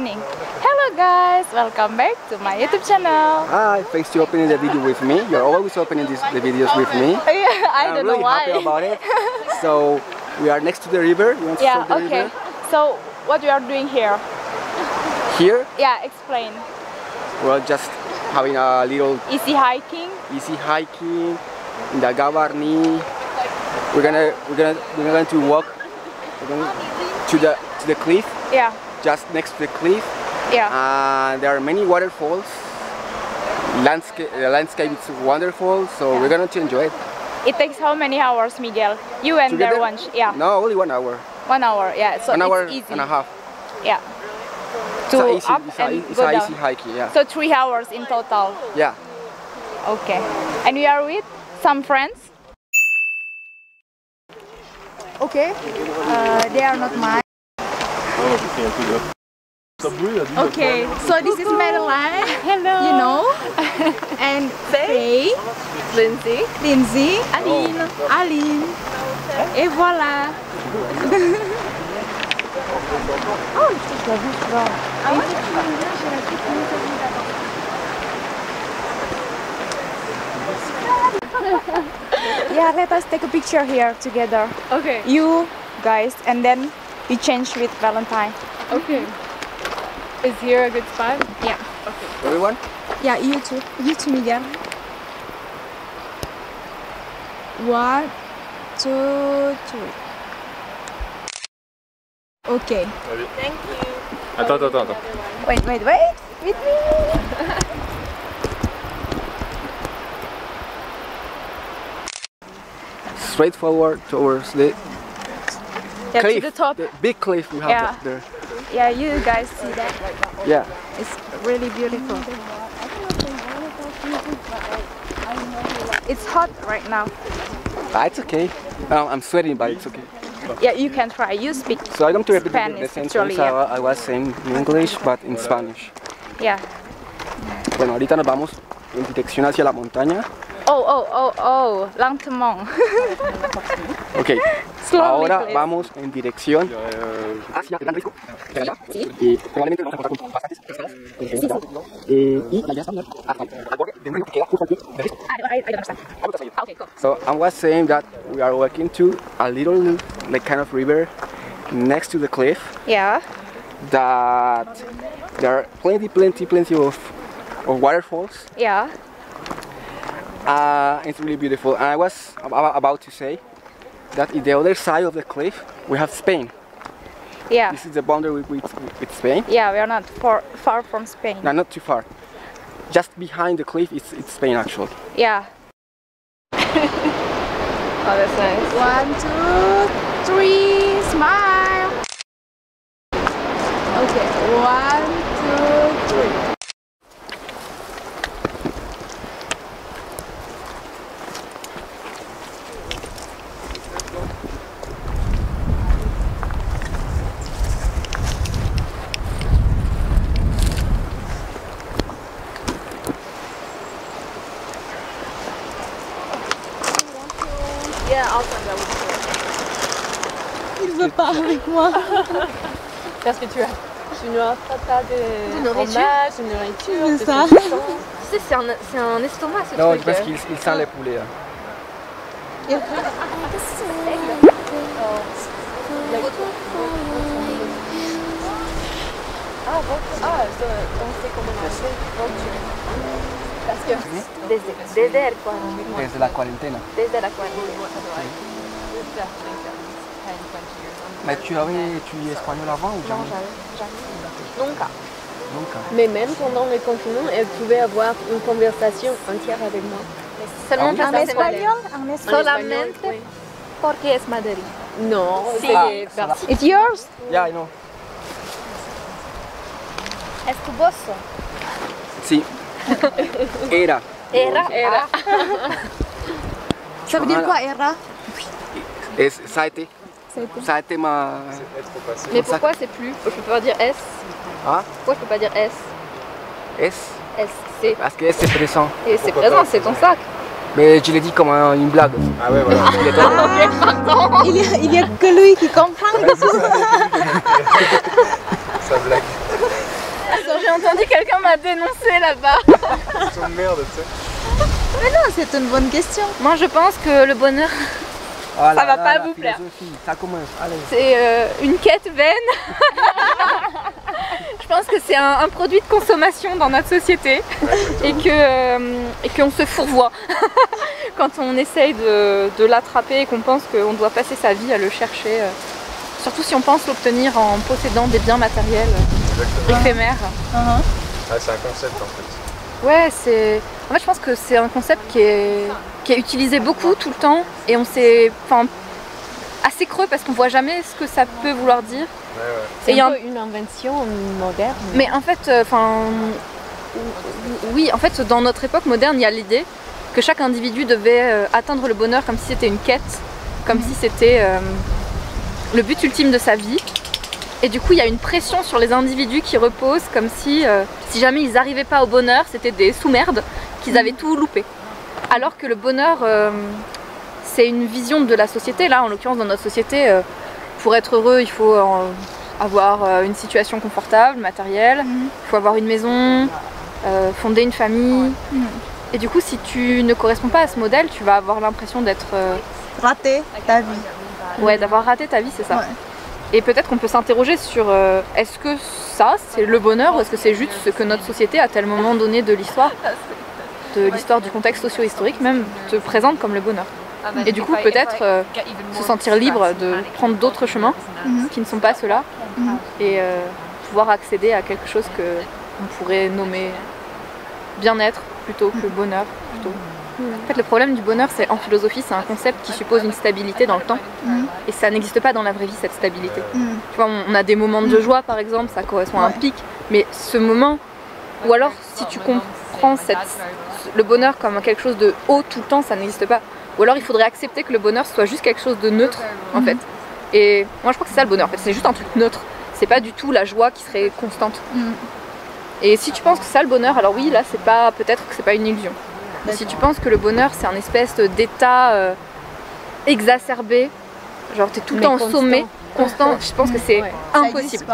happening? Hello guys, welcome back to my YouTube channel. Hi, thanks to opening the video with me. You're always opening the videos with me. Yeah, I don't know why. I'm really happy about it. So we are next to the river. You want to show the river? So what we are doing here? Here? Yeah, explain. We're just having a little easy hiking in the Gavarnie. We're going to walk to the cliff. Yeah. Just next to the cliff. Yeah. And there are many waterfalls. The landscape is wonderful, so we're going to enjoy it. It takes how many hours, Miguel? You went there once, yeah. No, only 1 hour. 1 hour, yeah. So 1 hour it's easy. and a half. Yeah. It's an easy hiking, yeah. So 3 hours in total. Yeah. Okay. And we are with some friends. Okay. They are not mine. Okay. So this is Madeline. Hello. You know. And Faye. Lindsay. Aline. Et voilà. Oh, c'est la bouche blanche. Yeah, let us take a picture here together. Okay. You guys, and then we change with Valentine. Okay. Is here a good spot? Yeah. Okay. Everyone? Yeah, you too. You too, Miguel. 1, 2, 3. Okay. Thank you. Attends. Wait. With me. Straight forward towards the cliff, to the top. the big cliff we have there. Yeah, you guys see that? Yeah. It's really beautiful. It's hot right now. It's okay. I'm sweating, but it's okay. Yeah, you can try. You speak So I'm going to repeat Spanish, the same actually, things yeah. I was saying in English, but in Spanish. Yeah. Bueno, ahorita nos vamos en dirección hacia la montaña. Oh, lentement. Ok. Slowly, Ahora please. vamos en dirección hacia el Gran Risco. Y probablemente nos vamos a encontrar con bastantes cascadas. Y la idea es caminar al borde de un río que queda justo al pie del risco. I don't understand. Okay, cool. So I was saying that we are walking to a little like kind of river next to the cliff. Yeah. That there are plenty of waterfalls. Yeah. It's really beautiful. And I was about to say that in the other side of the cliff we have Spain. Yeah. This is the boundary with Spain. Yeah, we are not far from Spain. No, not too far. Just behind the cliff it's Spain actually. Yeah. Oh, that's nice. 1, 2, 3, smile. Okay, 1, 2, 3. Yeah, I'll send that with Il veut pas avec moi. Parce que tu as pas de fromage, de nourriture, C'est ça. Tu sais, c'est un estomac ce Non, truc. parce qu'il sent les poulets. On sait comment manger. Parce que desde la quarantena. Desde la cuarentena. Desde la quarantena. Mais tu es espagnol avant ou jamais? Nunca. Nunca. Mais même pendant le confinement, elle pouvait avoir une conversation entière avec moi. Seulement Ah oui? parce que c'est En Madrid. Solamente Oui. porque es Madrid. Non, Sí. c'est It's yours? Yeah, I know. Es tu bosso. Sí. Era. Era. Ça veut dire quoi, era? Es saete. Saete ma... Mais pourquoi c'est plus? Je peux pas dire S. Ah? Pourquoi je peux pas dire S? Es. S, c'est. Parce que c'est présent. Et c'est présent, c'est ton sac. Mais je l'ai dit comme une blague. Ah ouais, voilà. Ok, pardon. Il y a que lui qui comprend. Ça blague. j'ai entendu quelqu'un m'a dénoncé là-bas. Question de merde, tu sais. Mais non, c'est une bonne question. Moi je pense que le bonheur, Ah ça va pas vous plaire. Ça commence, allez. C'est une quête vaine. Je pense que c'est un produit de consommation dans notre société et qu'on se fourvoie quand on essaye de l'attraper et qu'on pense qu'on doit passer sa vie à le chercher. Surtout si on pense l'obtenir en possédant des biens matériels éphémères. Ah, c'est un concept en fait. Ouais, en fait je pense que c'est un concept qui est utilisé beaucoup tout le temps et on s'est... Enfin, assez creux parce qu'on voit jamais ce que ça peut vouloir dire. C'est un peu une invention moderne. Mais en fait, oui, en fait, dans notre époque moderne, il y a l'idée que chaque individu devait atteindre le bonheur comme si c'était une quête, comme si c'était le but ultime de sa vie. Et du coup, il y a une pression sur les individus qui repose comme si jamais ils n'arrivaient pas au bonheur, c'était des sous-merdes, qu'ils avaient tout loupé. Alors que le bonheur, c'est une vision de la société. Là, en l'occurrence, dans notre société, pour être heureux, il faut avoir une situation confortable, matérielle, il faut avoir une maison, fonder une famille. Et du coup, si tu ne corresponds pas à ce modèle, tu vas avoir l'impression d'être... Rater ta vie. Ouais, d'avoir raté ta vie, c'est ça. Ouais. Et peut-être qu'on peut s'interroger sur est-ce que ça, c'est le bonheur ou est-ce que c'est juste ce que notre société, à tel moment donné de l'histoire du contexte socio-historique même, te présente comme le bonheur. Et du coup, peut-être se sentir libre de prendre d'autres chemins qui ne sont pas ceux-là et pouvoir accéder à quelque chose qu'on pourrait nommer bien-être plutôt que bonheur. En fait, le problème du bonheur, c'est en philosophie, c'est un concept qui suppose une stabilité dans le temps et ça n'existe pas dans la vraie vie, cette stabilité. Tu vois, on a des moments de joie, par exemple, ça correspond à un pic, mais ce moment, ou alors si tu comprends le bonheur comme quelque chose de haut tout le temps, ça n'existe pas. Ou alors il faudrait accepter que le bonheur soit juste quelque chose de neutre en fait. Et moi je crois que c'est ça le bonheur, en fait. C'est juste un truc neutre. C'est pas du tout la joie qui serait constante. Et si tu penses que c'est ça le bonheur, alors oui, là c'est pas, peut-être que c'est pas une illusion. Mais si tu penses que le bonheur c'est un espèce d'état exacerbé, genre t'es tout le temps au sommet, constant, je pense que c'est impossible.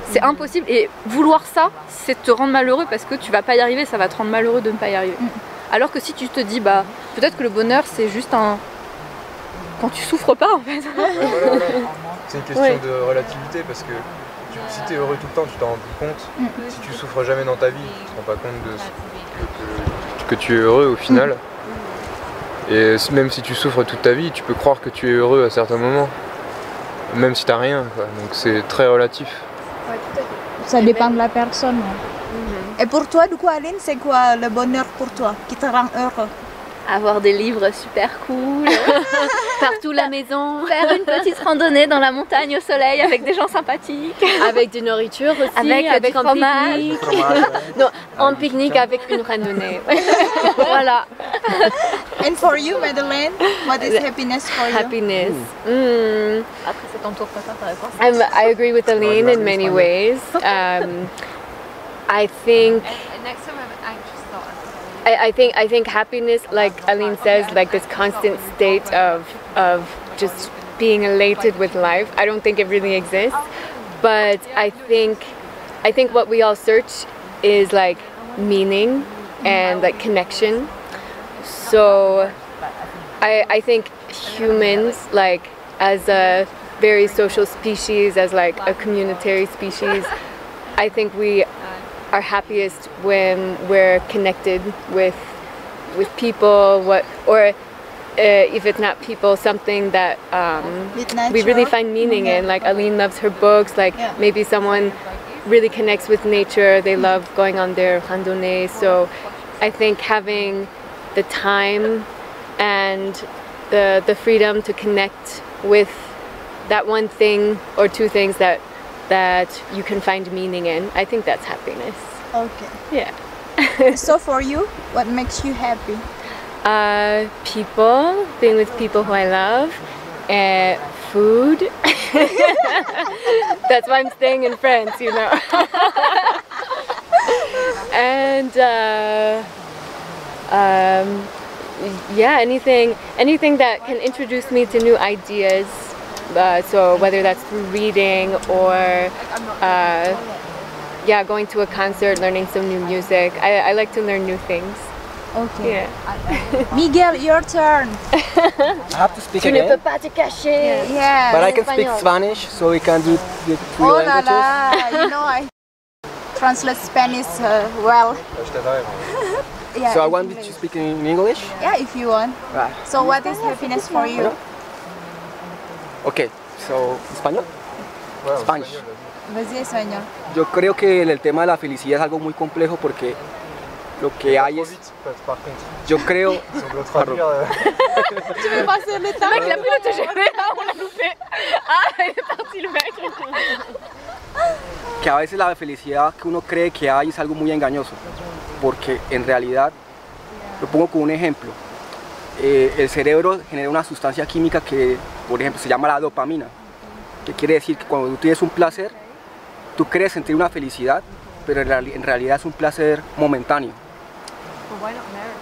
C'est impossible et vouloir ça, c'est te rendre malheureux parce que tu vas pas y arriver, ça va te rendre malheureux de ne pas y arriver. Alors que si tu te dis, bah peut-être que le bonheur c'est juste un... quand tu souffres pas en fait. Voilà. C'est une question de relativité parce que si tu es heureux tout le temps, tu t'en rends plus compte. Si tu souffres jamais dans ta vie, tu te rends pas compte de que tu es heureux au final. Et même si tu souffres toute ta vie, tu peux croire que tu es heureux à certains moments. Même si t'as rien, quoi. Donc c'est très relatif. Ouais, tout à fait. Ça dépend de la personne. Et pour toi, du coup, Aline, c'est quoi le bonheur pour toi qui te rend heureux? Avoir des livres super cool, Partout la maison, faire une petite randonnée dans la montagne au soleil avec des gens sympathiques, avec de nourriture aussi, avec du un fromage. pique-nique. Non, un pique-nique avec une randonnée. Voilà. And for you, Madeleine, what is happiness for you? Happiness. Après c'est ton tour, ta réponse. I agree with Aline in many ways. I think I think happiness, like Aline says, like this constant state of just being elated with life. I don't think it really exists, but I think what we all search is like meaning and like connection. So I think humans, like as a very social species, as like a communitary species, I think we are happiest when we're connected with people, or if it's not people, something that we really find meaning in. Like Aline loves her books, like maybe someone really connects with nature, they love going on their randonnée. So I think having the time and the freedom to connect with that one thing or two things that you can find meaning in, I think that's happiness. Okay. Yeah. So for you, what makes you happy? People, being with people who I love, and food. That's why I'm staying in France, you know. And yeah, anything that can introduce me to new ideas. So whether that's through reading or yeah, going to a concert, learning some new music. I like to learn new things. Okay. Yeah. Miguel, your turn. I have to speak Tu ne peux again, pas te cacher. Yeah. but I can speak Español. Spanish, so we can do the three Oh la languages. la, you know I translate Spanish well. Je t'adore. Yeah, So I in want you English. to speak in English. Yeah, if you want. Right. So what is happiness for you? Okay, so español. Ouais, en Spanish. espagnol, vas-y. Vas-y, espagnol. Yo creo que el tema de la felicidad es algo muy complejo porque lo que hay Trop es, vite, par contre. yo creo, Si on doit traduire, Tu veux passer le temps? Le mec, il a pris le TGV, on l'a loupé. Ah, il est parti le mec. que a veces la felicidad que uno cree que hay es algo muy engañoso, porque en realidad, lo pongo como un ejemplo, el cerebro genera una sustancia química que, por ejemplo, se llama la dopamina, que quiere decir que cuando tú tienes un placer, tú crees sentir una felicidad, pero en realidad es un placer momentáneo.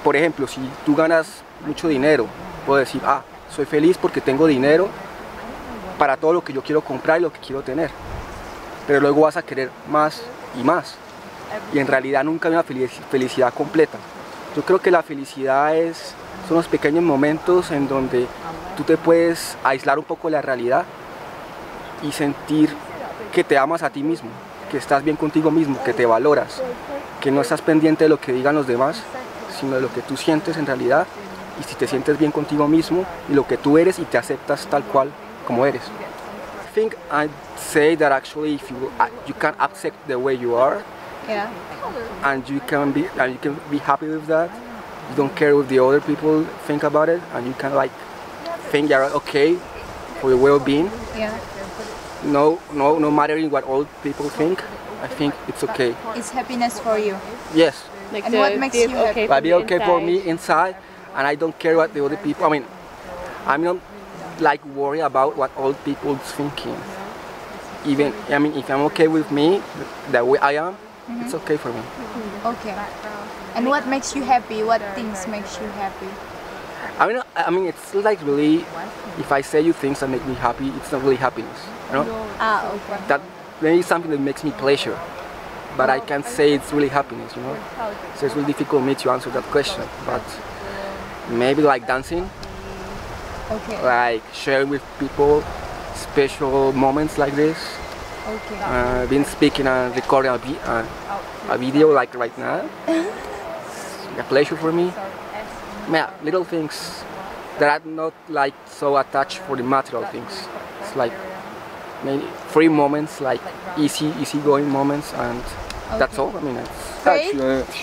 Por ejemplo, si tú ganas mucho dinero, puedo decir, ah, soy feliz porque tengo dinero para todo lo que yo quiero comprar y lo que quiero tener. Pero luego vas a querer más y más. Y en realidad nunca hay una felicidad completa. Yo creo que la felicidad son los pequeños momentos en donde tú te puedes aislar un poco de la realidad y sentir que te amas a ti mismo, que estás bien contigo mismo, que te valoras, que no estás pendiente de lo que digan los demás, sino de lo que tú sientes en realidad, y si te sientes bien contigo mismo y lo que tú eres y te aceptas tal cual como eres. I think I'd say that actually if you can accept the way you are Yeah. and you can be happy with that, you don't care what the other people think about it, and you can like think you're okay for your well-being. Yeah. No matter what all people think, I think it's okay. It's happiness for you. Yes, Like And to what makes feel you happy? okay but be from okay for inside. me inside, and I don't care what the other people. I mean, I'm not like worried about what all people's thinking. Even if I'm okay with me, the way I am, it's okay for me. Okay. And what makes you happy? What things makes you happy? I mean, it's like really, if I say you things that make me happy, it's not really happiness. You know, Ah, okay. that maybe something that makes me pleasure, but I can't say it's really happiness. You know, so it's really difficult for me to answer that question. But maybe like dancing, Okay. like sharing with people special moments like this, Okay. being speaking and recording a video like right now. It's a pleasure for me. Yeah, little things that are not like so attached for the material things. It's like maybe free moments, like easy going moments, and that's all. I mean, Faith?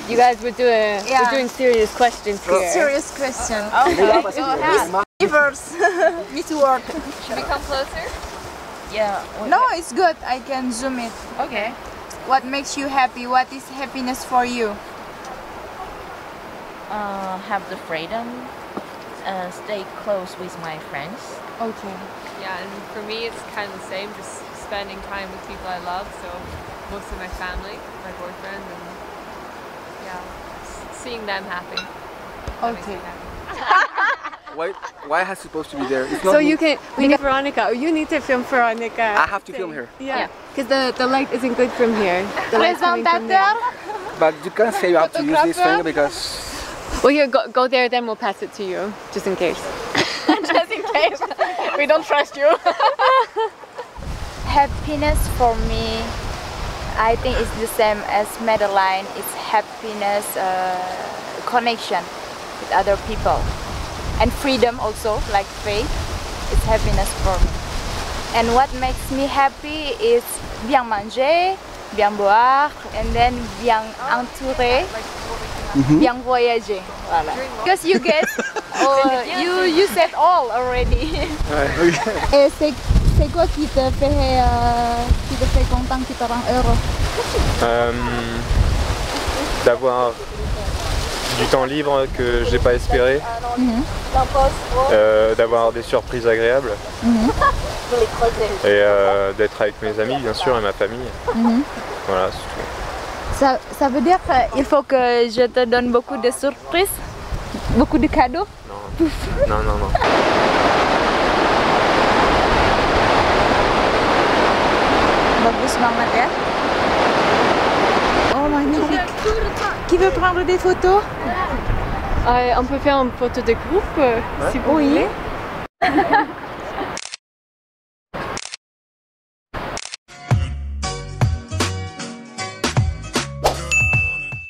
You guys were doing Yeah. we're doing serious questions here. Serious question. that's Reverse. Miss World. Should we come closer? Yeah. No, it's good. I can zoom it. Okay. What makes you happy? What is happiness for you? Have the freedom, stay close with my friends. Okay. Yeah, and for me it's kind of the same, just spending time with people I love, so mostly my family, my boyfriend, and yeah, seeing them happy. That makes me Okay. happy. why has supposed to be there? It's not So me. you can we need Veronica. You need to film Veronica. I have to film her, Yeah. Because the light isn't good from here. The light's coming from there. but you can't say you have to use this thing because Well, here, go there, then we'll pass it to you, just in case. Just in case. We don't trust you. Happiness for me, I think it's the same as Madeline. It's happiness, connection with other people, and freedom also, like faith. It's happiness for me. And what makes me happy is bien manger, bien boire, and then bien entouré, bien voyager. Voilà. Because you guys, you said all already. Et c'est quoi qui te fait content, qui te rend heureux? D'avoir du temps libre que j'ai pas espéré, d'avoir des surprises agréables et d'être avec mes amis bien sûr et ma famille. Voilà, c'est tout. Ça veut dire qu'il faut que je te donne beaucoup de surprises, beaucoup de cadeaux? Non, non, non. Bagus banget ya. prendre des photos? On peut faire une photo de groupe si vous voulez.